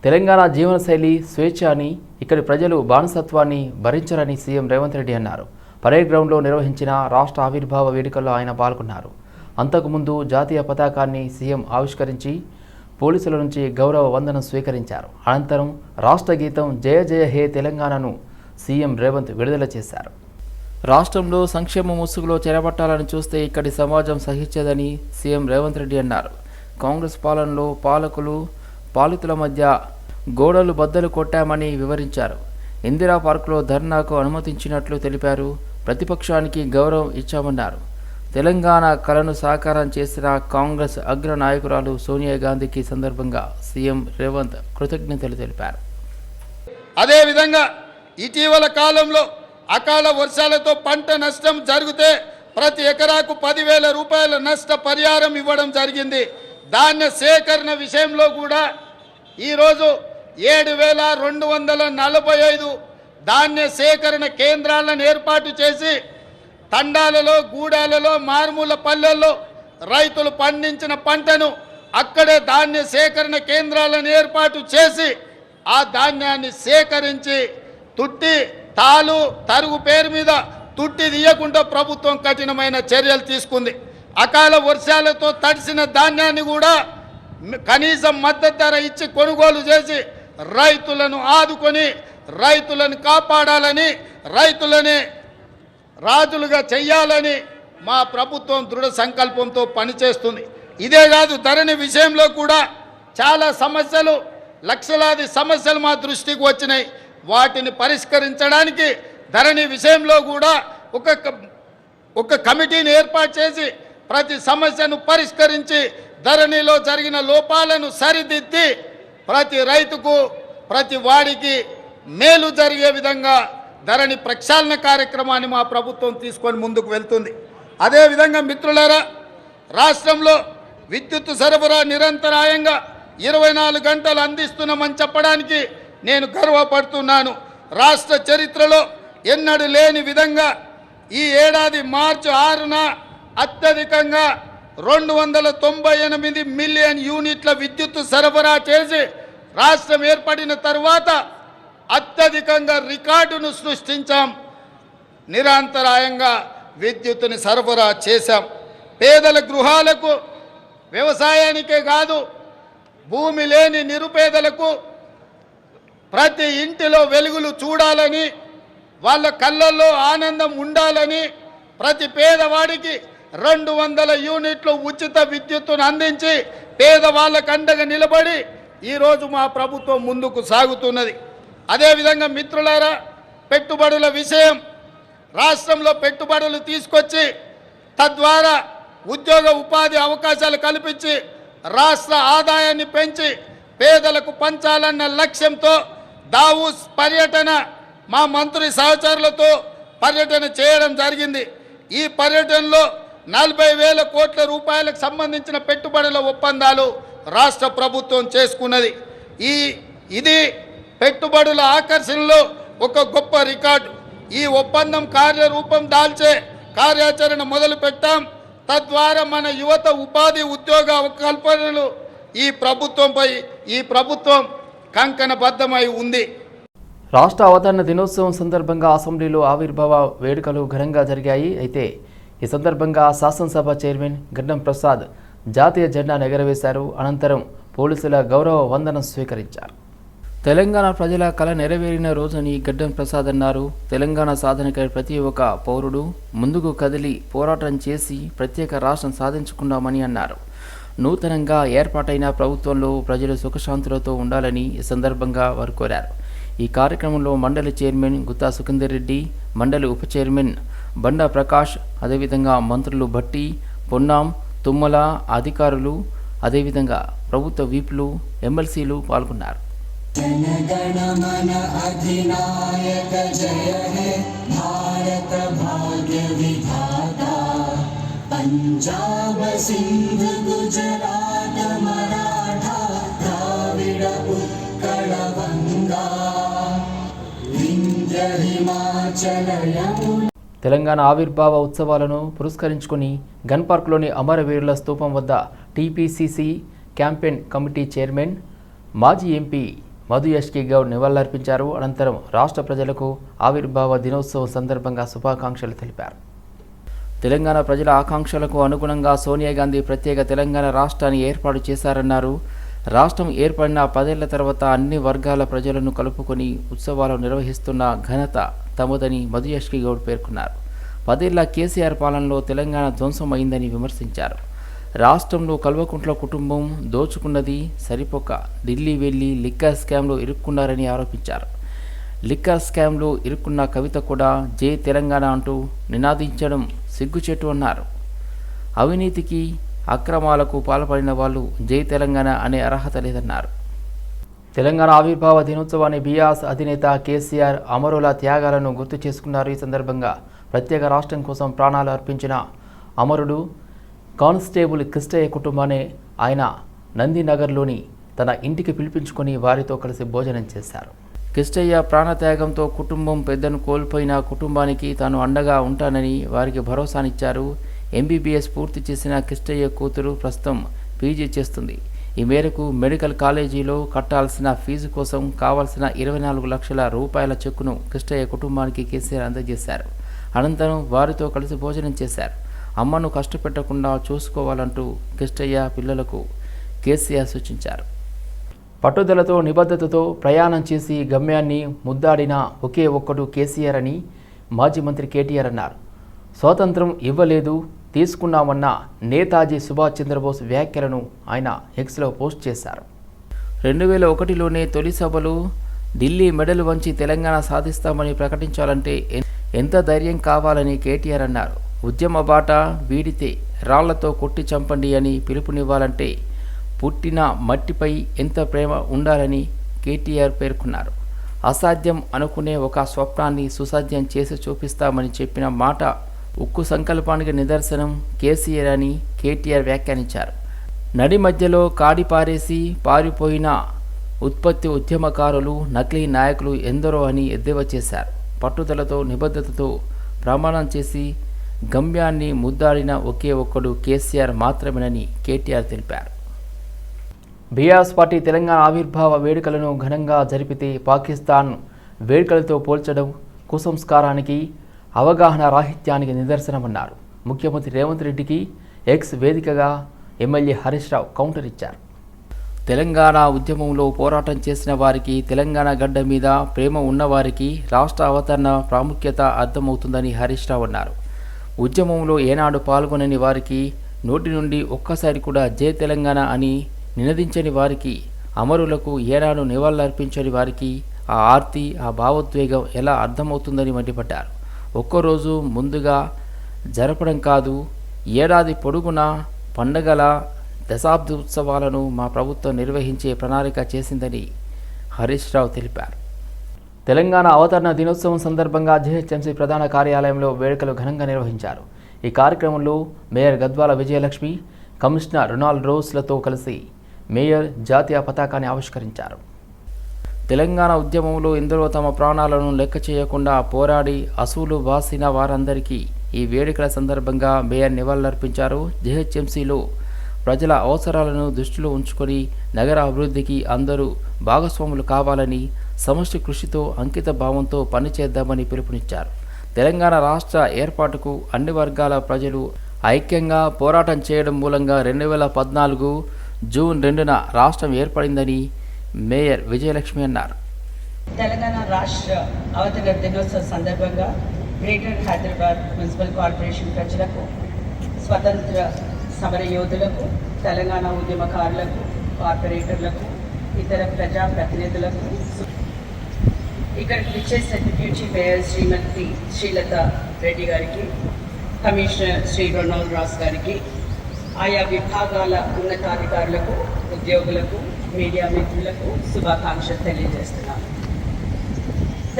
తెలంగాణ జీవనశైలి స్వేచ్ఛ అని, ఇక్కడి ప్రజలు బానిసత్వాన్ని భరించరని సీఎం రేవంత్ రెడ్డి అన్నారు. పరేడ్ గ్రౌండ్లో నిర్వహించిన రాష్ట్ర ఆవిర్భావ వేడుకల్లో ఆయన పాల్గొన్నారు. అంతకుముందు జాతీయ పతాకాన్ని సీఎం ఆవిష్కరించి పోలీసుల నుంచి గౌరవ వందనం స్వీకరించారు. అనంతరం రాష్ట్ర గీతం జయ జయ హే తెలంగాణను సీఎం రేవంత్ విడుదల చేశారు. రాష్ట్రంలో సంక్షేమ ముసుగులో చెరబట్టాలని చూస్తే ఇక్కడి సమాజం సహించదని సీఎం రేవంత్ రెడ్డి అన్నారు. కాంగ్రెస్ పాలనలో పాలితుల మధ్య గోడలు బద్దలు కొట్టామని వివరించారు. ఇందిరా పార్కులో ధర్నాకు అనుమతించినట్లు తెలిపారు. ప్రతిపక్షానికి గౌరవం ఇచ్చామన్నారు. తెలంగాణ కలను సాకారం చేసిన కాంగ్రెస్ అగ్ర నాయకురాలు సోనియా గాంధీకి సందర్భంగా సీఎం రేవంత్ కృతజ్ఞతలు తెలిపారు. అదేవిధంగా ఇటీవల కాలంలో అకాల వర్షాలతో పంట నష్టం జరిగితే ప్రతి ఎకరాకు 10,000 రూపాయల నష్ట పరిహారం ఇవ్వడం జరిగింది. ధాన్య సేకరణ విషయంలో కూడా ఈరోజు 7,245 ధాన్య సేకరణ కేంద్రాలను ఏర్పాటు చేసి తండాలలో, గూడాలలో, మారుమూల పల్లెల్లో రైతులు పండించిన పంటను అక్కడే ధాన్య సేకరణ కేంద్రాలను ఏర్పాటు చేసి ఆ ధాన్యాన్ని సేకరించి తుట్టి తాలు తరుగు పేరు మీద తుట్టి తీయకుండా ప్రభుత్వం కఠినమైన చర్యలు తీసుకుంది. అకాల వర్షాలతో తడిసిన ధాన్యాన్ని కూడా కనీసం మద్దతు ధర ఇచ్చి కొనుగోలు చేసి రైతులను ఆదుకొని రైతులను కాపాడాలని, రైతులని రాజులుగా చెయ్యాలని మా ప్రభుత్వం దృఢ సంకల్పంతో పనిచేస్తుంది. ఇదే కాదు, ధరణి విషయంలో కూడా చాలా సమస్యలు, లక్షలాది సమస్యలు మా దృష్టికి వచ్చినాయి. వాటిని పరిష్కరించడానికి ధరణి విషయంలో కూడా ఒక కమిటీని ఏర్పాటు చేసి ప్రతి సమస్యను పరిష్కరించి ధరణిలో జరిగిన లోపాలను సరిదిద్ది ప్రతి రైతుకు, ప్రతి వాడికి మేలు జరిగే విధంగా ధరణి ప్రక్షాళన కార్యక్రమాన్ని మా ప్రభుత్వం తీసుకొని ముందుకు వెళ్తుంది. అదేవిధంగా మిత్రులారా, రాష్ట్రంలో విద్యుత్ సరఫరా నిరంతరాయంగా 24 గంటలు అందిస్తున్నామని చెప్పడానికి నేను గర్వపడుతున్నాను. రాష్ట్ర చరిత్రలో ఎన్నడూ లేని విధంగా ఈ ఏడాది మార్చి 6న అత్యధికంగా 298 మిలియన్ యూనిట్ల విద్యుత్ సరఫరా చేసి రాష్ట్రం ఏర్పడిన తర్వాత అత్యధికంగా రికార్డును సృష్టించాం. నిరంతరాయంగా విద్యుత్తుని సరఫరా చేశాం. పేదల గృహాలకు, వ్యవసాయానికే కాదు భూమి లేని నిరుపేదలకు ప్రతి ఇంటిలో వెలుగులు చూడాలని, వాళ్ళ కళ్ళల్లో ఆనందం ఉండాలని ప్రతి పేదవాడికి 200 యూనిట్లు ఉచిత విద్యుత్తును అందించి పేదవాళ్ళకు అండగా నిలబడి ఈరోజు మా ప్రభుత్వం ముందుకు సాగుతున్నది. అదేవిధంగా మిత్రులారా, పెట్టుబడుల విషయం, రాష్ట్రంలో పెట్టుబడులు తీసుకొచ్చి తద్వారా ఉద్యోగ ఉపాధి అవకాశాలు కల్పించి రాష్ట్ర ఆదాయాన్ని పెంచి పేదలకు పంచాలన్న లక్ష్యంతో దావూస్ పర్యటన మా మంత్రి సహచరులతో పర్యటన చేయడం జరిగింది. ఈ పర్యటనలో 40,000 కోట్ల రూపాయలకు సంబంధించిన పెట్టుబడుల ఒప్పందాలు రాష్ట్ర ప్రభుత్వం చేసుకున్నది. ఇది పెట్టుబడుల ఆకర్షణలో ఒక గొప్ప రికార్డు. ఈ ఒప్పందం కార్యరూపం దాల్చే కార్యాచరణ మొదలు పెట్టాం. తద్వారా మన యువత ఉపాధి, ఉద్యోగ కల్పనలు ఈ ప్రభుత్వం కంకణబద్ధమై ఉంది. రాష్ట్ర అవతరణ దినోత్సవం సందర్భంగా అసెంబ్లీలో ఆవిర్భావ వేడుకలు ఘనంగా జరిగాయి. అయితే ఈ సందర్భంగా శాసనసభ చైర్మన్ గడ్డం ప్రసాద్ జాతీయ జెండా ఎగరవేశారు. అనంతరం పోలీసుల గౌరవ వందనం స్వీకరించారు. తెలంగాణ ప్రజల కళ నెరవేరిన రోజని గడ్డం ప్రసాద్ అన్నారు. తెలంగాణ సాధనకై ప్రతి ఒక్క పౌరుడు ముందుకు కదిలి పోరాటం చేసి ప్రత్యేక రాష్ట్రం సాధించుకున్నామని అన్నారు. నూతనంగా ఏర్పాటైన ప్రభుత్వంలో ప్రజలు సుఖశాంతులతో ఉండాలని ఈ సందర్భంగా వారు కోరారు. ఈ కార్యక్రమంలో మండలి చైర్మన్ గుత్తా సుఖేందర్ రెడ్డి, మండలి ఉప చైర్మన్ బండా ప్రకాష్, అదేవిధంగా మంత్రులు భట్టి, పొన్నాం, తుమ్మల, అధికారులు, అదేవిధంగా ప్రభుత్వ వీపులు, ఎమ్మెల్సీలు పాల్గొన్నారు. जनगणमन अधिनायक जय हे भारत भाग्य विधाता पंजाब सिंध गुजरात मराठा द्राविड उत्कल गंगा विंध्य हिमाचल यमुना. తెలంగాణ ఆవిర్భావ ఉత్సవాలను పురస్కరించుకుని గన్ పార్క్లోని అమరవీరుల స్తూపం వద్ద టీపీసీసీ క్యాంపెయిన్ కమిటీ చైర్మన్, మాజీ ఎంపీ మధు యష్కి గౌడ్ నివాళులర్పించారు. అనంతరం రాష్ట్ర ప్రజలకు ఆవిర్భావ దినోత్సవం సందర్భంగా శుభాకాంక్షలు తెలిపారు. తెలంగాణ ప్రజల ఆకాంక్షలకు అనుగుణంగా సోనియా గాంధీ ప్రత్యేక తెలంగాణ రాష్ట్రాన్ని ఏర్పాటు చేశారన్నారు. రాష్ట్రం ఏర్పడిన 10 ఏళ్ల తర్వాత అన్ని వర్గాల ప్రజలను కలుపుకొని ఉత్సవాలు నిర్వహిస్తున్న ఘనత తమదని మధు యష్కి గౌడ్ పేర్కొన్నారు. 10 ఏళ్ల కేసీఆర్ పాలనలో తెలంగాణ ధ్వంసం అయిందని విమర్శించారు. రాష్ట్రంలో కల్వకుంట్ల కుటుంబం దోచుకున్నది సరిపోక ఢిల్లీ వెళ్లి లిక్కర్ స్కామ్లో ఇరుక్కున్నారని ఆరోపించారు. లిక్కర్ స్కామ్లో ఇరుక్కున్న కవిత కూడా జై తెలంగాణ అంటూ నినాదించడం సిగ్గుచేటు అన్నారు. అవినీతికి అక్రమాలకు పాల్పడిన వాళ్ళు జై తెలంగాణ అనే అర్హత లేదన్నారు. తెలంగాణ ఆవిర్భావ దినోత్సవాన్ని బీఆర్ఎస్ అధినేత కేసీఆర్ అమరుల త్యాగాలను గుర్తు చేసుకున్నారు. ఈ సందర్భంగా ప్రత్యేక రాష్ట్రం కోసం ప్రాణాలు అర్పించిన అమరుడు కానిస్టేబుల్ కిష్టయ్య కుటుంబాన్ని ఆయన నందినగర్లోని తన ఇంటికి పిలిపించుకొని వారితో కలిసి భోజనం చేశారు. కిష్టయ్య ప్రాణత్యాగంతో కుటుంబం పెద్దను కోల్పోయిన కుటుంబానికి తాను అండగా ఉంటానని వారికి భరోసానిచ్చారు. ఎంబీబీఎస్ పూర్తి చేసిన కిష్టయ్య కూతురు ప్రస్తుతం పీజీ చేస్తుంది. ఈ మేరకు మెడికల్ కాలేజీలో కట్టాల్సిన ఫీజు కోసం కావాల్సిన 24 లక్షల రూపాయల చెక్కును కిష్టయ్య కుటుంబానికి కేసీఆర్ అందజేశారు. అనంతరం వారితో కలిసి భోజనం చేశారు. అమ్మను కష్టపెట్టకుండా చూసుకోవాలంటూ కిష్టయ్య పిల్లలకు కేసీఆర్ సూచించారు. పట్టుదలతో నిబద్ధతతో ప్రయాణం చేసి గమ్యాన్ని ముద్దాడిన ఒకే ఒక్కడు కేసీఆర్ అని మాజీ మంత్రి కేటీఆర్ అన్నారు. స్వాతంత్రం ఇవ్వలేదు తీసుకున్నామన్న నేతాజీ సుభాష్ చంద్రబోస్ వ్యాఖ్యలను ఆయన ఎక్స్లో పోస్ట్ చేశారు. 2001లోనే తొలి సభలు ఢిల్లీ మెడలు వంచి తెలంగాణ సాధిస్తామని ప్రకటించాలంటే ఎంత ధైర్యం కావాలని కేటీఆర్ అన్నారు. ఉద్యమ బాట వీడితే రాళ్లతో కొట్టి చంపండి అని పిలుపునివ్వాలంటే పుట్టిన మట్టిపై ఎంత ప్రేమ ఉండాలని కేటీఆర్ పేర్కొన్నారు. అసాధ్యం అనుకునే ఒక స్వప్నాన్ని సుసాధ్యం చేసి చూపిస్తామని చెప్పిన మాట ఉక్కు సంకల్పానికి నిదర్శనం కేసీఆర్ అని కేటీఆర్ వ్యాఖ్యానించారు. నడి మధ్యలో కాడి పారేసి పారిపోయిన ఉత్పత్తి ఉద్యమకారులు నకిలీ నాయకులు ఎందరో అని ఎద్దేవా చేశారు. పట్టుదలతో నిబద్ధతతో ప్రమాణం చేసి గమ్యాన్ని ముద్దాడిన ఒకే ఒక్కడు కేసీఆర్ మాత్రమేనని కేటీఆర్ తెలిపారు. బీఆర్ఎస్ పార్టీ తెలంగాణ ఆవిర్భావ వేడుకలను ఘనంగా జరిపితే పాకిస్తాన్ వేడుకలతో పోల్చడం కుసంస్కారానికి అవగాహన రాహిత్యానికి నిదర్శనమన్నారు. ముఖ్యమంత్రి రేవంత్ రెడ్డికి ఎక్స్ వేదికగా ఎమ్మెల్యే హరీష్ రావు కౌంటర్ ఇచ్చారు. తెలంగాణ ఉద్యమంలో పోరాటం చేసిన వారికి, తెలంగాణ గడ్డ మీద ప్రేమ ఉన్నవారికి రాష్ట్ర అవతరణ ప్రాముఖ్యత అర్థమవుతుందని హరీష్ రావు అన్నారు. ఉద్యమంలో ఏనాడు పాల్గొనని వారికి, నోటి నుండి ఒక్కసారి కూడా జై తెలంగాణ అని నినదించని వారికి, అమరులకు ఏనాడు నివాళులర్పించని వారికి ఆ ఆర్తి, ఆ భావోద్వేగం ఎలా అర్థమవుతుందని మండిపడ్డారు. ఒక్కరోజు ముందుగా జరపడం కాదు, ఏడాది పొడుగునా పండగల దశాబ్ది ఉత్సవాలను మా ప్రభుత్వం నిర్వహించే ప్రణాళిక చేసిందని హరీష్ రావు తెలిపారు. తెలంగాణ అవతరణ దినోత్సవం సందర్భంగా జీహెచ్ఎంసీ ప్రధాన కార్యాలయంలో వేడుకలు ఘనంగా నిర్వహించారు. ఈ కార్యక్రమంలో మేయర్ గద్వాల విజయలక్ష్మి, కమిషనర్ రొనాల్డ్ రోస్లతో కలిసి మేయర్ జాతీయ పతాకాన్ని ఆవిష్కరించారు. తెలంగాణ ఉద్యమంలో ఎందరో తమ ప్రాణాలను లెక్క చేయకుండా పోరాడి అసూలు బాసిన వారందరికీ ఈ వేడుకల సందర్భంగా మేయర్ నివాళులర్పించారు. జీహెచ్ఎంసీలో ప్రజల అవసరాలను దృష్టిలో ఉంచుకొని నగర అభివృద్ధికి అందరూ భాగస్వాములు కావాలని, సమష్టి కృషితో అంకిత భావంతో పనిచేద్దామని పిలుపునిచ్చారు. తెలంగాణ రాష్ట్ర ఏర్పాటుకు అన్ని వర్గాల ప్రజలు ఐక్యంగా పోరాటం చేయడం మూలంగా 2014 జూన్ 2న రాష్ట్రం ఏర్పడిందని మేయర్ విజయలక్ష్మి అన్నారు. తెలంగాణ రాష్ట్ర అవతరణ దినోత్సవ సందర్భంగా గ్రేటర్ హైదరాబాద్ మున్సిపల్ కార్పొరేషన్ ప్రజలకు, స్వతంత్ర సమర యోధులకు, తెలంగాణ ఉద్యమకారులకు, కార్పొరేటర్లకు, ఇతర ప్రజాప్రతినిధులకు, ఇక్కడికి విచ్చేసిన డిప్యూటీ మేయర్ శ్రీమతి శ్రీలత రెడ్డి గారికి, కమిషనర్ శ్రీ రొనాల్డ్ రాస్ గారికి, ఆయా విభాగాల ఉన్నతాధికారులకు, ఉద్యోగులకు, మీడియా మిత్రులకు శుభాకాంక్షలు తెలియజేస్తున్నాను.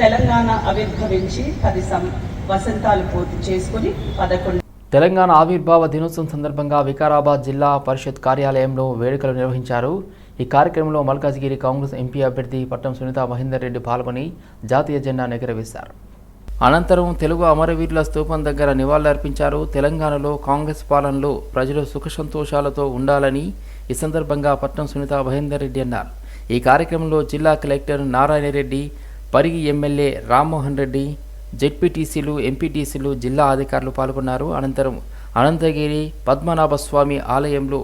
తెలంగాణ ఆవిర్భవించి 10 వసంతాలు పూర్తి చేసుకుని 11 తెలంగాణ ఆవిర్భావ దినోత్సవం సందర్భంగా వికారాబాద్ జిల్లా పరిషత్ కార్యాలయంలో వేడుకలు నిర్వహించారు. ఈ కార్యక్రమంలో మల్కాజ్గిరి కాంగ్రెస్ ఎంపీ అభ్యర్థి పట్టం సునీత మహేందర్ రెడ్డి పాల్గొని జాతీయ జెండా ఎగురవేశారు. అనంతరం తెలుగు అమరవీరుల స్తూపం దగ్గర నివాళులర్పించారు. తెలంగాణలో కాంగ్రెస్ పాలనలో ప్రజలు సుఖ సంతోషాలతో ఉండాలని ఈ సందర్భంగా పట్నం సునీత మహేందర్ రెడ్డి అన్నారు. ఈ కార్యక్రమంలో జిల్లా కలెక్టర్ నారాయణ రెడ్డి, పరిగి ఎమ్మెల్యే రామ్మోహన్ రెడ్డి, జెడ్పీటీసీలు, ఎంపీటీసీలు, జిల్లా అధికారులు పాల్గొన్నారు. అనంతరం అనంతగిరి పద్మనాభస్వామి ఆలయంలో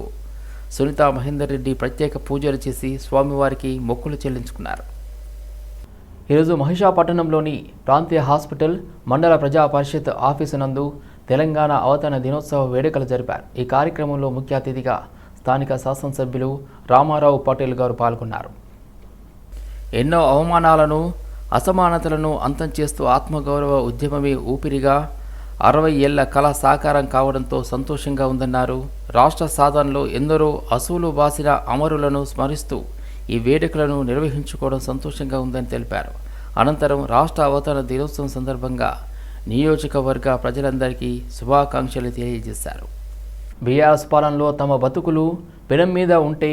సునీత మహేందర్ రెడ్డి ప్రత్యేక పూజలు చేసి స్వామివారికి మొక్కులు చెల్లించుకున్నారు. ఈరోజు మహిషాపట్నంలోని ప్రాంతీయ హాస్పిటల్ మండల ప్రజా పరిషత్ ఆఫీసు నందు తెలంగాణ అవతరణ దినోత్సవ వేడుకలు జరిపారు. ఈ కార్యక్రమంలో ముఖ్య అతిథిగా స్థానిక శాసనసభ్యులు రామారావు పటేల్ గారు పాల్గొన్నారు. ఎన్నో అవమానాలను, అసమానతలను అంతం చేస్తూ ఆత్మగౌరవ ఉద్యమమే ఊపిరిగా 60 ఏళ్ల కళ సాకారం కావడంతో సంతోషంగా ఉందన్నారు. రాష్ట్ర సాధనలో ఎందరో అసూలు బాసిన అమరులను స్మరిస్తూ ఈ వేడుకలను నిర్వహించుకోవడం సంతోషంగా ఉందని తెలిపారు. అనంతరం రాష్ట్ర అవతరణ దినోత్సవం సందర్భంగా నియోజకవర్గ ప్రజలందరికీ శుభాకాంక్షలు తెలియజేశారు. బీఆర్ఎస్ పాలనలో తమ బతుకులు పెనం మీద ఉంటే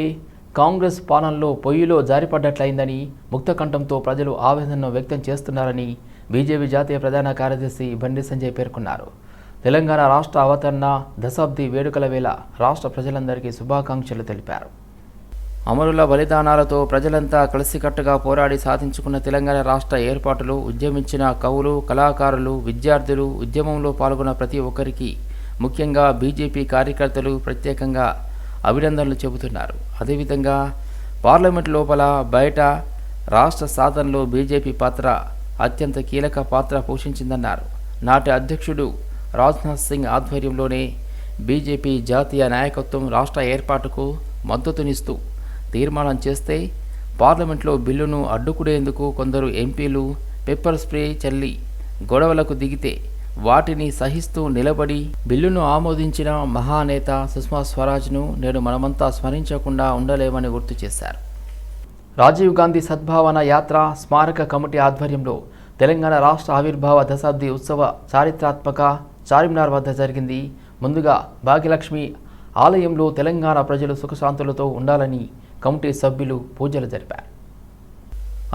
కాంగ్రెస్ పాలనలో పొయ్యిలో జారిపడ్డట్లయిందని ముక్తకంఠంతో ప్రజలు ఆవేదనను వ్యక్తం చేస్తున్నారని బీజేపీ జాతీయ ప్రధాన కార్యదర్శి బండి సంజయ్ పేర్కొన్నారు. తెలంగాణ రాష్ట్ర అవతరణ దశాబ్ది వేడుకల వేళ రాష్ట్ర ప్రజలందరికీ శుభాకాంక్షలు తెలిపారు. అమరుల బలిదానాలతో ప్రజలంతా కలిసికట్టుగా పోరాడి సాధించుకున్న తెలంగాణ రాష్ట్ర ఏర్పాటులో ఉద్యమించిన కవులు, కళాకారులు, విద్యార్థులు, ఉద్యమంలో పాల్గొన్న ప్రతి ఒక్కరికి, ముఖ్యంగా బీజేపీ కార్యకర్తలు ప్రత్యేకంగా అభినందనలు చెబుతున్నారు. అదేవిధంగా పార్లమెంట్ లోపల బయట రాష్ట్ర సాధనలో బీజేపీ పాత్ర అత్యంత కీలక పాత్ర పోషించిందన్నారు. నాటి అధ్యక్షుడు రాజ్నాథ్ సింగ్ ఆధ్వర్యంలోనే బీజేపీ జాతీయ నాయకత్వం రాష్ట్ర ఏర్పాటుకు మద్దతునిస్తూ తీర్మానం చేస్తే పార్లమెంట్లో బిల్లును అడ్డుకునేందుకు కొందరు ఎంపీలు పెప్పర్ స్ప్రే చల్లి గొడవలకు దిగితే వాటిని సహిస్తూ నిలబడి బిల్లును ఆమోదించిన మహానేత సుష్మా స్వరాజ్ను నేడు మనమంతా స్మరించకుండా ఉండలేమని గుర్తు చేశారు. రాజీవ్ గాంధీ సద్భావన యాత్ర స్మారక కమిటీ ఆధ్వర్యంలో తెలంగాణ రాష్ట్ర ఆవిర్భావ దశాబ్ది ఉత్సవ చారిత్రాత్మక చార్మినార్ వద్ద జరిగింది. ముందుగా భాగ్యలక్ష్మి ఆలయంలో తెలంగాణ ప్రజలు సుఖశాంతులతో ఉండాలని కమిటీ సభ్యులు పూజలు జరిపారు.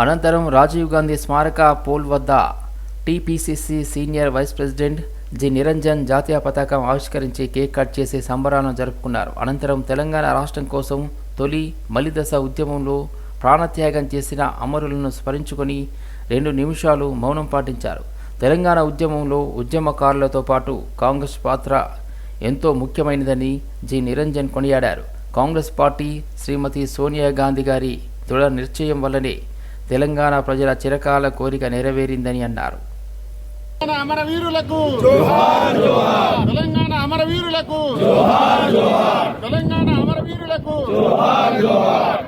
అనంతరం రాజీవ్ గాంధీ స్మారక పోల్ వద్ద TPCC senior vice president G Niranjan జాతీయ పతాకం ఆవిష్కరించి కేక్ కట్ చేసి సంబరాలను జరుపుకున్నారు. అనంతరం తెలంగాణ రాష్ట్రం కోసం తొలి మలిదశ ఉద్యమంలో ప్రాణత్యాగం చేసిన అమరులను స్మరించుకొని 2 నిమిషాలు మౌనం పాటించారు. తెలంగాణ ఉద్యమంలో ఉద్యమకారులతో పాటు కాంగ్రెస్ పాత్ర ఎంతో ముఖ్యమైనదని జి నిరంజన్ కొనియాడారు. కాంగ్రెస్ పార్టీ శ్రీమతి సోనియా గాంధీ గారి దృఢ నిశ్చయం వల్లనే తెలంగాణ ప్రజల చిరకాల కోరిక నెరవేరిందని అన్నారు. అమరవీరులకు జోహార్ జోహార్, తెలంగాణ అమరవీరులకు జోహార్ జోహార్, తెలంగాణ అమరవీరులకు జోహార్ జోహార్.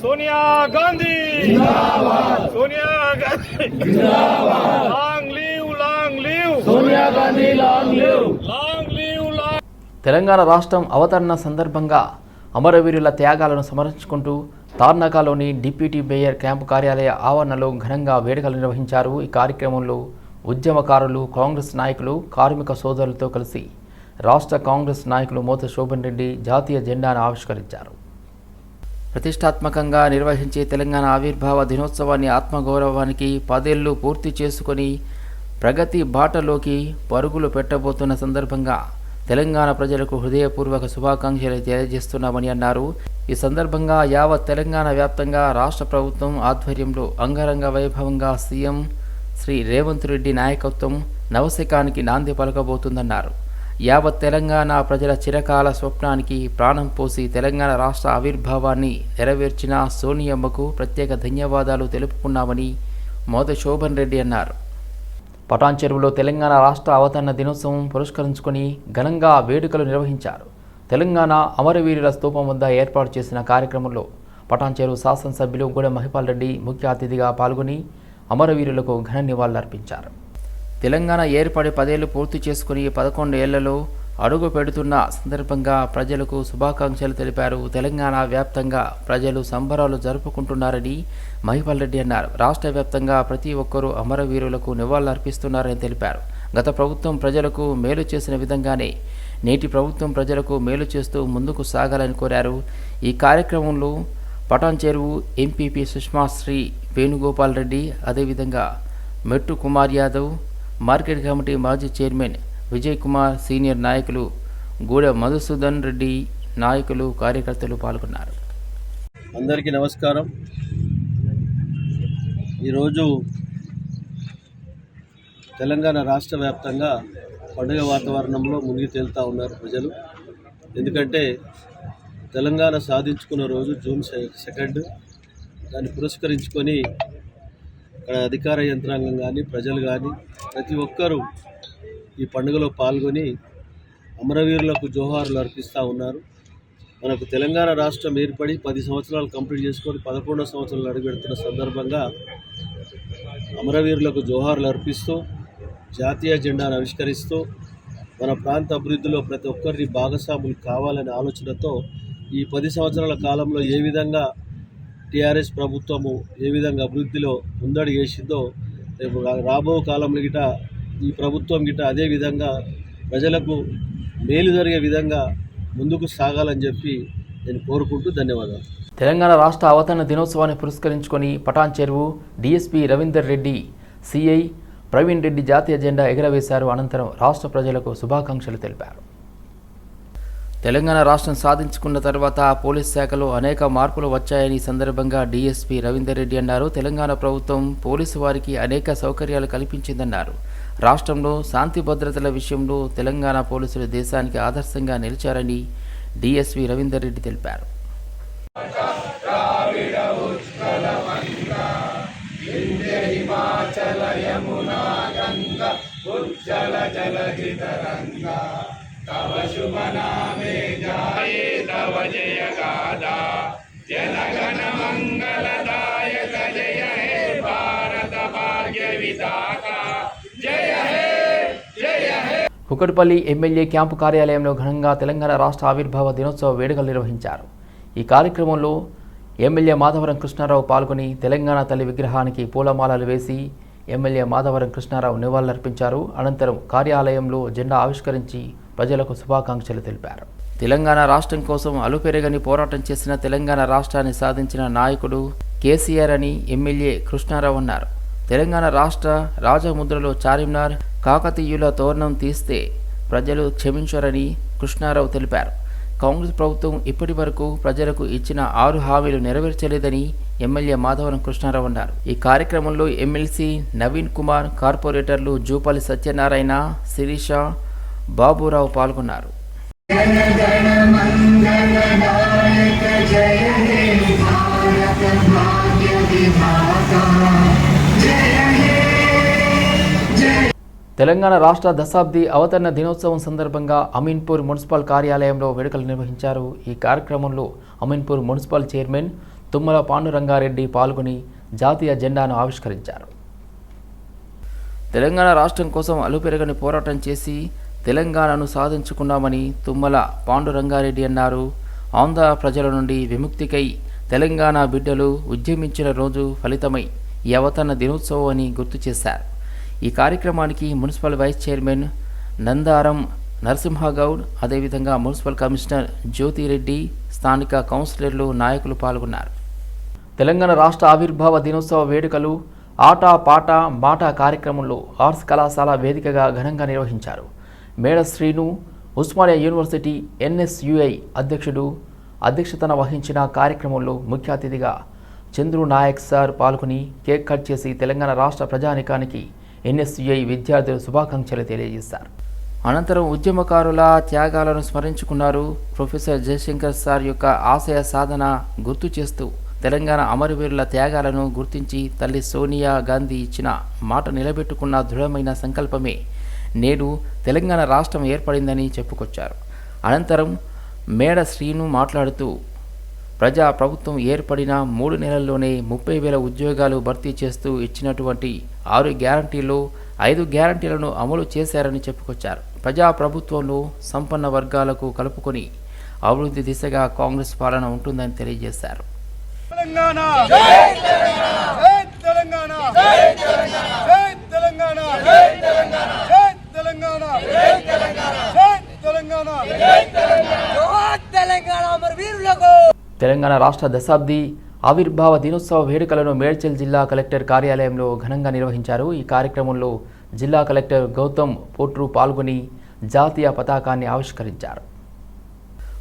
సోనియా గాంధీ జిందాబాద్, సోనియా గాంధీ జిందాబాద్. Long live Sonia Gandhi, long live. Telangana రాష్ట్రం అవతరణ సందర్భంగా అమరవీరుల త్యాగాలను స్మరించుకుంటూ తార్నాకలోని డిప్యూటీ మేయర్ క్యాంపు కార్యాలయ ఆవరణలో ఘనంగా వేడుకలు నిర్వహించారు. ఈ కార్యక్రమంలో ఉద్యమకారులు, కాంగ్రెస్ నాయకులు, కార్మిక సోదరులతో కలిసి రాష్ట్ర కాంగ్రెస్ నాయకులు మోత శోభన్ రెడ్డి జాతీయ జెండాను ఆవిష్కరించారు. ప్రతిష్టాత్మకంగా నిర్వహించే తెలంగాణ ఆవిర్భావ దినోత్సవాన్ని ఆత్మగౌరవానికి 10 ఏళ్లు పూర్తి చేసుకొని ప్రగతి బాటలోకి పరుగులు పెట్టబోతున్న సందర్భంగా తెలంగాణ ప్రజలకు హృదయపూర్వక శుభాకాంక్షలు తెలియజేస్తున్నామని అన్నారు. ఈ సందర్భంగా యావత్ తెలంగాణ వ్యాప్తంగా రాష్ట్ర ప్రభుత్వం ఆధ్వర్యంలో అంగరంగ వైభవంగా సీఎం శ్రీ రేవంత్ రెడ్డి నాయకత్వం నవశకానికి నాంది పలకబోతుందన్నారు. యావత్ తెలంగాణ ప్రజల చిరకాల స్వప్నానికి ప్రాణం పోసి తెలంగాణ రాష్ట్ర ఆవిర్భావాన్ని నెరవేర్చిన సోనియమ్మకు ప్రత్యేక ధన్యవాదాలు తెలుపుకున్నామని మోద శోభన్ రెడ్డి అన్నారు. పటాన్ చెరువులో తెలంగాణ రాష్ట్ర అవతరణ దినోత్సవం పురస్కరించుకొని ఘనంగా వేడుకలు నిర్వహించారు. తెలంగాణ అమరవీరుల స్తూపం వద్ద ఏర్పాటు చేసిన కార్యక్రమంలో పటాన్ చెరువు శాసనసభ్యులు గూడెం మహిపాల్ రెడ్డి ముఖ్య అతిథిగా పాల్గొని అమరవీరులకు ఘన నివాళులర్పించారు. తెలంగాణ ఏర్పడి 10 ఏళ్లు పూర్తి చేసుకుని 11 ఏళ్లలో అడుగు పెడుతున్న సందర్భంగా ప్రజలకు శుభాకాంక్షలు తెలిపారు. తెలంగాణ వ్యాప్తంగా ప్రజలు సంబరాలు జరుపుకుంటున్నారని మహిపాల్ రెడ్డి అన్నారు. రాష్ట్ర వ్యాప్తంగా ప్రతి ఒక్కరూ అమరవీరులకు నివాళులర్పిస్తున్నారని తెలిపారు. గత ప్రభుత్వం ప్రజలకు మేలు చేసిన విధంగానే నేటి ప్రభుత్వం ప్రజలకు మేలు చేస్తూ ముందుకు సాగాలని కోరారు. ఈ కార్యక్రమంలో పటాన్ చెరువు ఎంపీపీ సుష్మా శ్రీ వేణుగోపాల్ రెడ్డి, అదేవిధంగా మెట్టు కుమార్ యాదవ్, మార్కెట్ కమిటీ మాజీ చైర్మన్ విజయ్ కుమార్, సీనియర్ నాయకులు గూడెం మధుసూదన్ రెడ్డి, నాయకులు, కార్యకర్తలు పాల్గొన్నారు. అందరికీ నమస్కారం. ఈరోజు తెలంగాణ రాష్ట్ర వ్యాప్తంగా పండుగ వాతావరణంలో మునిగి తేలుతూ ఉన్నారు ప్రజలు. ఎందుకంటే తెలంగాణ సాధించుకున్న రోజు జూన్ 2. దాన్ని పురస్కరించుకొని ఇక్కడ అధికార యంత్రాంగం కానీ ప్రజలు కానీ ప్రతి ఒక్కరూ ఈ పండుగలో పాల్గొని అమరవీరులకు జోహార్లు అర్పిస్తూ ఉన్నారు. మనకు తెలంగాణ రాష్ట్రం ఏర్పడి 10 సంవత్సరాలు కంప్లీట్ చేసుకొని 11వ సంవత్సరాలు అడుగుపెడుతున్న సందర్భంగా అమరవీరులకు జోహార్లు అర్పిస్తూ జాతీయ జెండాను ఆవిష్కరిస్తూ మన ప్రాంత అభివృద్ధిలో ప్రతి ఒక్కరిని భాగస్వాములు కావాలనే ఆలోచనతో ఈ 10 సంవత్సరాల కాలంలో ఏ విధంగా టీఆర్ఎస్ ప్రభుత్వము ఏ విధంగా అభివృద్ధిలో ముందడి చేసిందో రేపు రాబో కాలంలో గిట ఈ ప్రభుత్వం గిట అదే విధంగా ప్రజలకు మేలు జరిగే విధంగా ముందుకు సాగాలని చెప్పి నేను కోరుకుంటూ ధన్యవాదాలు. తెలంగాణ రాష్ట్ర అవతరణ దినోత్సవాన్ని పురస్కరించుకొని పటాన్ చెరువు డీఎస్పీ రవీందర్ రెడ్డి, సిఐ ప్రవీణ్ రెడ్డి జాతీయ జెండా ఎగరవేశారు. అనంతరం రాష్ట్ర ప్రజలకు శుభాకాంక్షలు తెలిపారు. తెలంగాణ రాష్ట్రం సాధించుకున్న తర్వాత పోలీస్ శాఖలో అనేక మార్పులు వచ్చాయని సందర్భంగా డీఎస్పీ రవీందర్ రెడ్డి అన్నారు. తెలంగాణ ప్రభుత్వం పోలీసు వారికి అనేక సౌకర్యాలు కల్పించిందన్నారు. రాష్ట్రంలో శాంతి భద్రతల విషయంలో తెలంగాణ పోలీసులు దేశానికి ఆదర్శంగా నిలిచారని డీఎస్పీ రవీందర్ రెడ్డి తెలిపారు. కుకట్పల్లి ఎమ్మెల్యే క్యాంపు కార్యాలయంలో ఘనంగా తెలంగాణ రాష్ట్ర ఆవిర్భావ దినోత్సవ వేడుకలు నిర్వహించారు. ఈ కార్యక్రమంలో ఎమ్మెల్యే మాధవరం కృష్ణారావు పాల్గొని తెలంగాణ తల్లి విగ్రహానికి పూలమాలలు వేసి ఎమ్మెల్యే మాధవరం కృష్ణారావు నివాళులర్పించారు. అనంతరం కార్యాలయంలో జెండా ఆవిష్కరించి ప్రజలకు శుభాకాంక్షలు తెలిపారు. తెలంగాణ రాష్ట్రం కోసం అలుపెరగని పోరాటం చేసిన తెలంగాణ రాష్ట్రాన్ని సాధించిన నాయకుడు కేసీఆర్ అని ఎమ్మెల్యే కృష్ణారావు అన్నారు. తెలంగాణ రాష్ట్ర రాజముద్రలో చార్మినార్ కాకతీయుల తోరణం తీస్తే ప్రజలు క్షమించరని కృష్ణారావు తెలిపారు. కాంగ్రెస్ ప్రభుత్వం ఇప్పటి వరకు ప్రజలకు ఇచ్చిన 6 హామీలు నెరవేర్చలేదని ఎమ్మెల్యే మాధవరం కృష్ణారావు అన్నారు. ఈ కార్యక్రమంలో ఎమ్మెల్సీ నవీన్ కుమార్, కార్పొరేటర్లు జూపల్లి సత్యనారాయణ, శిరీష, బాబురావు పాల్గొన్నారు. తెలంగాణ రాష్ట్ర దశాబ్ది అవతరణ దినోత్సవం సందర్భంగా అమీన్పూర్ మున్సిపల్ కార్యాలయంలో వేడుకలు నిర్వహించారు. ఈ కార్యక్రమంలో అమీన్పూర్ మున్సిపల్ చైర్మన్ తుమ్మల పాండురంగారెడ్డి పాల్గొని జాతీయ జెండాను ఆవిష్కరించారు. తెలంగాణ రాష్ట్రం కోసం అలుపెరగని పోరాటం చేసి తెలంగాణను సాధించుకున్నామని తుమ్మల పాండురంగారెడ్డి అన్నారు. ఆంధ్ర ప్రజల నుండి విముక్తికై తెలంగాణ బిడ్డలు ఉద్యమించిన రోజు ఫలితమై ఈ అవతరణ దినోత్సవం అని గుర్తు చేశారు. ఈ కార్యక్రమానికి municipal vice chairman Nandaram Narasimhagoud, అదేవిధంగా మున్సిపల్ కమిషనర్ జ్యోతిరెడ్డి, స్థానిక కౌన్సిలర్లు, నాయకులు పాల్గొన్నారు. తెలంగాణ రాష్ట్ర ఆవిర్భావ దినోత్సవ వేడుకలు ఆట పాట మాట కార్యక్రమంలో ఆర్ట్స్ కళాశాల వేదికగా ఘనంగా నిర్వహించారు. మేడ శ్రీను ఉస్మానియా యూనివర్సిటీ NSUI అధ్యక్షతన వహించిన కార్యక్రమంలో ముఖ్య అతిథిగా చంద్రు నాయక్ సార్ పాల్గొని కేక్ కట్ చేసి తెలంగాణ రాష్ట్ర ప్రజానికానికి NSUI విద్యార్థులు శుభాకాంక్షలు తెలియజేశారు. అనంతరం ఉద్యమకారుల త్యాగాలను స్మరించుకున్నారు. ప్రొఫెసర్ జయశంకర్ సార్ యొక్క ఆశయ సాధన గుర్తు చేస్తూ తెలంగాణ అమరవీరుల త్యాగాలను గుర్తించి తల్లి సోనియా గాంధీ ఇచ్చిన మాట నిలబెట్టుకున్న దృఢమైన సంకల్పమే నేడు తెలంగాణ రాష్ట్రం ఏర్పడిందని చెప్పుకొచ్చారు. అనంతరం మేడ శ్రీను మాట్లాడుతూ ప్రజా ప్రభుత్వం ఏర్పడిన 3 నెలల్లోనే 30,000 ఉద్యోగాలు భర్తీ చేస్తూ ఇచ్చినటువంటి 6 గ్యారంటీల్లో 5 గ్యారంటీలను అమలు చేశారని చెప్పుకొచ్చారు. ప్రజా ప్రభుత్వంలో సంపన్న వర్గాలకు కలుపుకొని అభివృద్ధి దిశగా కాంగ్రెస్ పాలన ఉంటుందని తెలియజేశారు. తెలంగాణ జై తెలంగాణ జై తెలంగాణ జై తెలంగాణ జై తెలంగాణ జై తెలంగాణ జై తెలంగాణ జై తెలంగాణ జై తెలంగాణ జై తెలంగాణ జోహార్ తెలంగాణ అమరవీరులకు. తెలంగాణ రాష్ట్ర దశాబ్ది ఆవిర్భావ దినోత్సవ వేడుకలను మేడ్చల్ జిల్లా కలెక్టర్ కార్యాలయంలో ఘనంగా నిర్వహించారు. ఈ కార్యక్రమంలో జిల్లా కలెక్టర్ గౌతమ్ పోట్రు పాల్గొని జాతీయ పతాకాన్ని ఆవిష్కరించారు.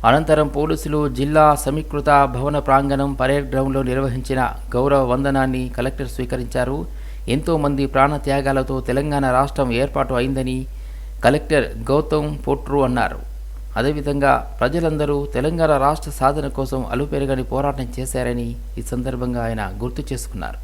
అనంతరం పోలీసులు జిల్లా సమీకృత భవన ప్రాంగణం పరేడ్ గ్రౌండ్లో నిర్వహించిన గౌరవ వందనాన్ని కలెక్టర్ స్వీకరించారు. ఎంతోమంది ప్రాణత్యాగాలతో తెలంగాణ రాష్ట్రం ఏర్పాటు అయిందని కలెక్టర్ గౌతమ్ పొట్రు అన్నారు. అదేవిధంగా ప్రజలందరూ తెలంగాణ రాష్ట్ర సాధన కోసం అలుపెరగని పోరాటం చేశారని ఈ సందర్భంగా ఆయన గుర్తు చేసుకున్నారు.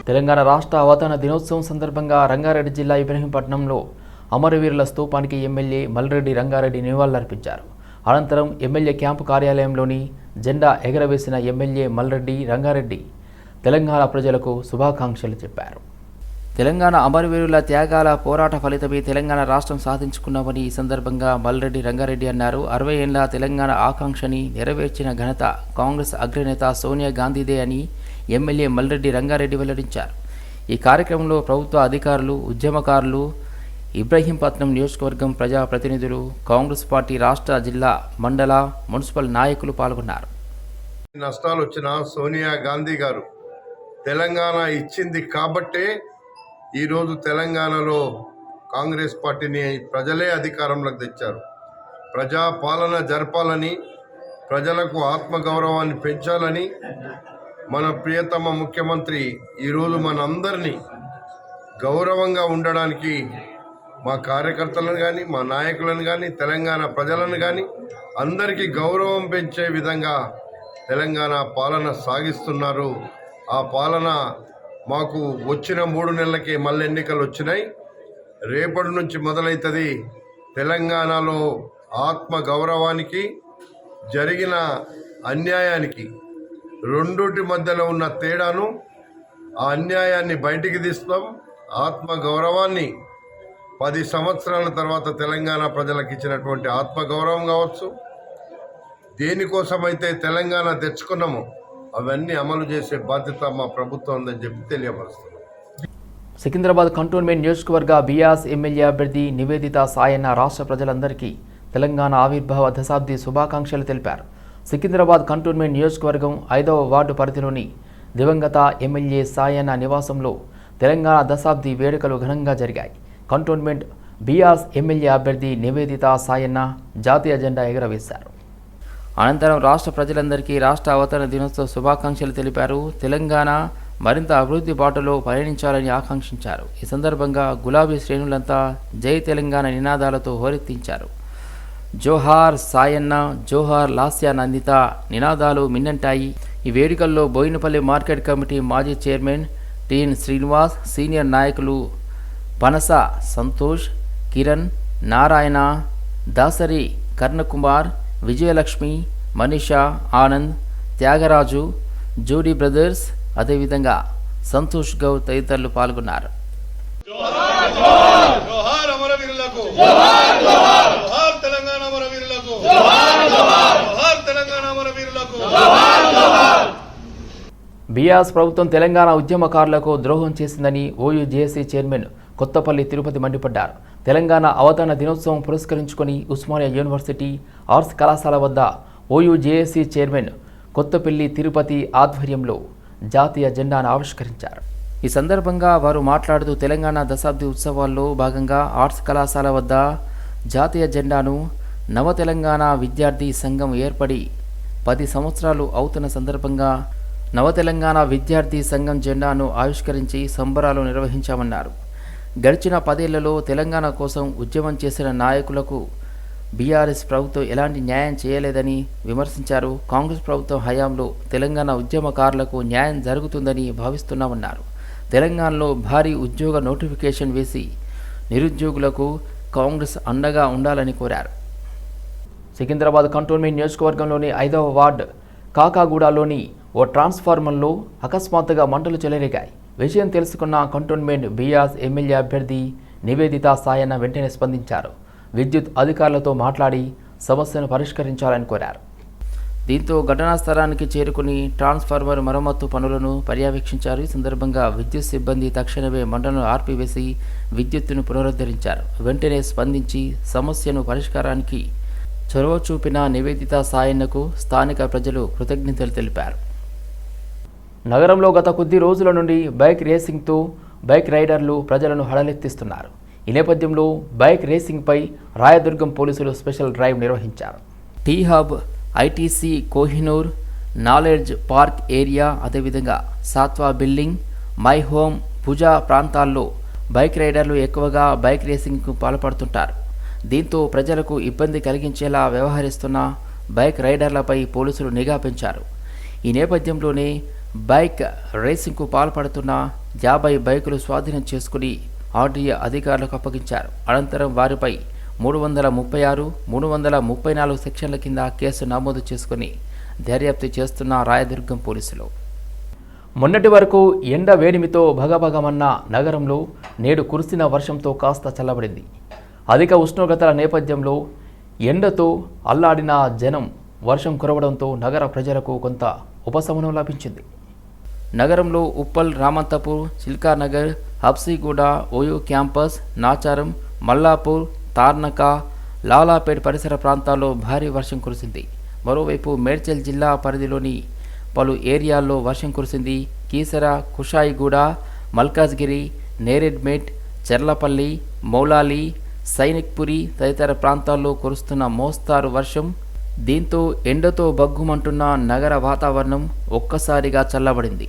తెలంగాణ రాష్ట్ర అవతరణ దినోత్సవం సందర్భంగా రంగారెడ్డి జిల్లా ఇబ్రహీంపట్నంలో అమరవీరుల స్తూపానికి ఎమ్మెల్యే మల్రెడ్డి రంగారెడ్డి నివాళులర్పించారు. అనంతరం ఎమ్మెల్యే క్యాంపు కార్యాలయంలోని జెండా ఎగరవేసిన ఎమ్మెల్యే మల్రెడ్డి రంగారెడ్డి తెలంగాణ ప్రజలకు శుభాకాంక్షలు చెప్పారు. తెలంగాణ అమరవీరుల త్యాగాల పోరాట ఫలితమే తెలంగాణ రాష్ట్రం సాధించుకున్నామని ఈ సందర్భంగా మల్రెడ్డి రంగారెడ్డి అన్నారు. 60 ఏళ్ల తెలంగాణ ఆకాంక్షని నెరవేర్చిన ఘనత కాంగ్రెస్ అగ్రనేత సోనియా గాంధీదే అని ఎమ్మెల్యే మల్రెడ్డి రంగారెడ్డి వెల్లడించారు. ఈ కార్యక్రమంలో ప్రభుత్వ అధికారులు, ఉద్యమకారులు, ఇబ్రహీంపట్నం నియోజకవర్గం ప్రజాప్రతినిధులు, కాంగ్రెస్ పార్టీ రాష్ట్ర, జిల్లా, మండల, మున్సిపల్ నాయకులు పాల్గొన్నారు. నష్టాలు వచ్చిన సోనియా గాంధీ గారు తెలంగాణ ఇచ్చింది కాబట్టే ఈరోజు తెలంగాణలో కాంగ్రెస్ పార్టీని ప్రజలే అధికారంలోకి తెచ్చారు. ప్రజా పాలన జరపాలని, ప్రజలకు ఆత్మగౌరవాన్ని పెంచాలని మన ప్రియతమ ముఖ్యమంత్రి ఈరోజు మనందరినీ గౌరవంగా ఉండడానికి మా కార్యకర్తలను కానీ, మా నాయకులను కానీ, తెలంగాణ ప్రజలను కానీ అందరికీ గౌరవం పెంచే విధంగా తెలంగాణ పాలన సాగిస్తున్నారు. ఆ పాలన మాకు వచ్చిన 3 నెలలకే మళ్ళీ ఎన్నికలు వచ్చినాయి. రేపటి నుంచి మొదలవుతుంది. తెలంగాణలో ఆత్మ గౌరవానికి, జరిగిన అన్యాయానికి, రెండుటి మధ్యలో ఉన్న తేడాను, ఆ అన్యాయాన్ని బయటికి తీస్తాం. ఆత్మ గౌరవాన్ని 10 సంవత్సరాల తర్వాత తెలంగాణ ప్రజలకు ఇచ్చినటువంటి ఆత్మగౌరవం కావచ్చు, దేనికోసమైతే తెలంగాణ తెచ్చుకున్నామో అవన్నీ అమలు చేసే బాధ్యత మా ప్రభుత్వం ఉందని చెప్పి తెలియపరుస్తున్నాం. సికింద్రాబాద్ కంటోన్మెంట్ నియోజకవర్గ బీఆర్ఎస్ ఎమ్మెల్యే అభ్యర్థి నివేదిత సాయన్న రాష్ట్ర ప్రజలందరికీ తెలంగాణ ఆవిర్భావ దశాబ్ది శుభాకాంక్షలు తెలిపారు. సికింద్రాబాద్ కంటోన్మెంట్ నియోజకవర్గం 5వ వార్డు పరిధిలోని దివంగత ఎమ్మెల్యే సాయన్న నివాసంలో తెలంగాణ దశాబ్ది వేడుకలు ఘనంగా జరిగాయి. కంటోన్మెంట్ బీఆర్ఎస్ ఎమ్మెల్యే అభ్యర్థి నివేదిత సాయన్న జాతీయ జెండా ఎగురవేశారు. అనంతరం రాష్ట్ర ప్రజలందరికీ రాష్ట్ర అవతరణ దినోత్సవ శుభాకాంక్షలు తెలిపారు. తెలంగాణ మరింత అభివృద్ధి బాటలో పయనించాలని ఆకాంక్షించారు. ఈ సందర్భంగా గులాబీ శ్రేణులంతా జై తెలంగాణ నినాదాలతో హోరెత్తించారు. జోహార్ సాయన్న, జోహార్ లాస్య నందిత నినాదాలు మిన్నంటాయి. ఈ వేడుకల్లో బోయినపల్లి మార్కెట్ కమిటీ మాజీ చైర్మన్ టీఎన్ శ్రీనివాస్, సీనియర్ నాయకులు పనస సంతోష్, కిరణ్, నారాయణ, దాసరి కర్ణకుమార్, విజయలక్ష్మి, మనీషా, ఆనంద్, త్యాగరాజు, జోడీ బ్రదర్స్, అదేవిధంగా సంతోష్ గౌడ్ తదితరులు పాల్గొన్నారు. బీఆర్ఎస్ ప్రభుత్వం తెలంగాణ ఉద్యమకారులకు ద్రోహం చేసిందని ఓయూజేఏసీ చైర్మన్ కొత్తపల్లి తిరుపతి మండిపడ్డారు. తెలంగాణ అవతరణ దినోత్సవం పురస్కరించుకొని ఉస్మానియా యూనివర్సిటీ ఆర్ట్స్ కళాశాల వద్ద ఓయూజేఏసీ చైర్మన్ కొత్తపల్లి తిరుపతి ఆధ్వర్యంలో జాతీయ జెండాను ఆవిష్కరించారు. ఈ సందర్భంగా వారు మాట్లాడుతూ తెలంగాణ దశాబ్ది ఉత్సవాల్లో భాగంగా ఆర్ట్స్ కళాశాల వద్ద జాతీయ జెండాను నవ తెలంగాణ విద్యార్థి సంఘం ఏర్పడి 10 సంవత్సరాలు అవుతున్న సందర్భంగా నవ తెలంగాణ విద్యార్థి సంఘం జెండాను ఆవిష్కరించి సంబరాలు నిర్వహించామన్నారు. గడిచిన 10 ఏళ్లలో తెలంగాణ కోసం ఉద్యమం చేసిన నాయకులకు బీఆర్ఎస్ ప్రభుత్వం ఎలాంటి న్యాయం చేయలేదని విమర్శించారు. కాంగ్రెస్ ప్రభుత్వం హయాంలో తెలంగాణ ఉద్యమకారులకు న్యాయం జరుగుతుందని భావిస్తున్నామన్నారు. తెలంగాణలో భారీ ఉద్యోగ నోటిఫికేషన్ వేసి నిరుద్యోగులకు కాంగ్రెస్ అండగా ఉండాలని కోరారు. సికింద్రాబాద్ కంటోన్మెంట్ నియోజకవర్గంలోని 5వ వార్డు కాకాగూడలోని ఓ ట్రాన్స్ఫార్మర్లో అకస్మాత్తుగా మంటలు చెలరేగాయి. విషయం తెలుసుకున్న కంటోన్మెంట్ బీఆర్ఎస్ ఎమ్మెల్యే అభ్యర్థి నివేదిత సాయన్న వెంటనే స్పందించారు. విద్యుత్ అధికారులతో మాట్లాడి సమస్యను పరిష్కరించాలని కోరారు. దీంతో ఘటనా స్థలానికి చేరుకుని ట్రాన్స్ఫార్మర్ మరమ్మతు పనులను పర్యవేక్షించారు. ఈ సందర్భంగా విద్యుత్ సిబ్బంది తక్షణమే మంటలను ఆర్పివేసి విద్యుత్తును పునరుద్ధరించారు. వెంటనే స్పందించి సమస్యను పరిష్కారానికి చొరవ చూపిన నివేదిత సాయన్నకు స్థానిక ప్రజలు కృతజ్ఞతలు తెలిపారు. నగరంలో గత కొద్ది రోజుల నుండి బైక్ రేసింగ్తో బైక్ రైడర్లు ప్రజలను హడలెత్తిస్తున్నారు. ఈ నేపథ్యంలో బైక్ రేసింగ్పై రాయదుర్గం పోలీసులు స్పెషల్ డ్రైవ్ నిర్వహించారు. T hub, ITC, Kohinoor, knowledge park area, అదేవిధంగా Sattva building, my home, Bhooja ప్రాంతాల్లో బైక్ రైడర్లు ఎక్కువగా బైక్ రేసింగ్కు పాల్పడుతుంటారు. దీంతో ప్రజలకు ఇబ్బంది కలిగించేలా వ్యవహరిస్తున్న బైక్ రైడర్లపై పోలీసులు నిఘా పెంచారు. ఈ నేపథ్యంలోనే బైక్ రేసింగ్కు పాల్పడుతున్న 50 బైకులు స్వాధీనం చేసుకుని ఆర్డీఏ అధికారులకు అప్పగించారు. అనంతరం వారిపై 336, 334 సెక్షన్ల కింద కేసు నమోదు చేసుకుని దర్యాప్తు చేస్తున్న రాయదుర్గం పోలీసులు. మొన్నటి వరకు ఎండ వేడిమితో భగభగమన్న నగరంలో నేడు కురిసిన వర్షంతో కాస్త చల్లబడింది. అధిక ఉష్ణోగ్రతల నేపథ్యంలో ఎండతో అల్లాడిన జనం వర్షం కురవడంతో నగర ప్రజలకు కొంత ఉపశమనం లభించింది. నగరంలో ఉప్పల్, రామంతపూర్, చిల్కానగర్, హబ్సీగూడ, ఓయూ క్యాంపస్, నాచారం, మల్లాపూర్, తార్నక, లాలాపేట్ పరిసర ప్రాంతాల్లో భారీ వర్షం కురిసింది. మరోవైపు మేడ్చల్ జిల్లా పరిధిలోని పలు ఏరియాల్లో వర్షం కురిసింది. కీసర, కుషాయిగూడ, మల్కాజ్గిరి, నేరెడ్మెట్, చెర్లపల్లి, మౌలాలి, సైనిక్పురి తదితర ప్రాంతాల్లో కురుస్తున్న మోస్తారు వర్షం. దీంతో ఎండతో బగ్గుమంటున్న నగర వాతావరణం ఒక్కసారిగా చల్లబడింది.